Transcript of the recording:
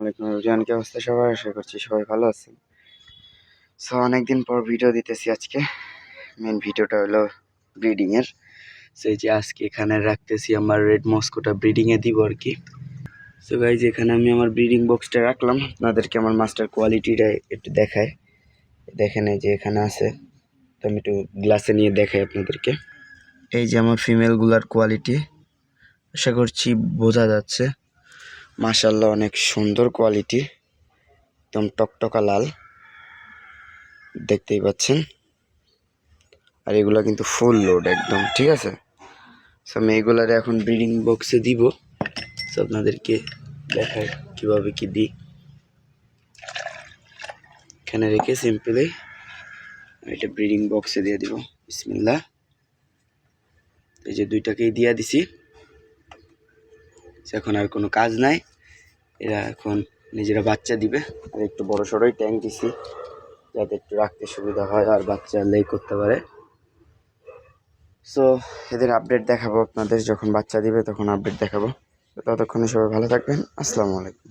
ওয়ালাইকুম রুজান, কি অবস্থা সবার? আশা করছি সবাই ভালো আছেন। সো অনেকদিন পর ভিডিও দিতেছি আজকে। মেন ভিডিওটা হলো ব্রিডিংয়ের। সেই যে আজকে এখানে রাখতেছি আমার রেড মস্কোটা ব্রিডিংয়ে দিব আর কি। সো গাইজ, এখানে আমি আমার ব্রিডিং বক্সটা রাখলাম, আপনাদেরকে আমার মাস্টার কোয়ালিটিটা একটু দেখায়। দেখেন এই যে এখানে আছে, তো আমি একটু গ্লাসে নিয়ে দেখাই আপনাদেরকে। এই যে আমার ফিমেলগুলার কোয়ালিটি, আশা করছি বোঝা যাচ্ছে। মাশাআল্লাহ, অনেক সুন্দর কোয়ালিটি, একদম টকটকা লাল, দেখতেই পাচ্ছেন। আর এগুলা কিন্তু ফুল লোড একদম, ঠিক আছে। সো আমি এগুলারে এখন ব্রিডিং বক্সে দিব। সো আপনাদেরকে দেখাই কীভাবে কি দিই। এখানে রেখে সিম্পলি এটা ব্রিডিং বক্সে দিয়ে দিব। বিসমিল্লাহ। এই যে দুইটাকেই দিয়ে দিছি। এখন আর কোনো কাজ নাই, এরা এখন নিজেরা বাচ্চা দিবে। আর একটু বড় সড়োই ট্যাঙ্ক দিছি, যাতে একটু রাখতে সুবিধা হয় আর বাচ্চা লেই করতে পারে। সো এদের আপডেট দেখাবো আপনাদের, যখন বাচ্চা দিবে তখন আপডেট দেখাবো। ততক্ষণে সবাই ভালো থাকবেন। আসসালামু আলাইকুম।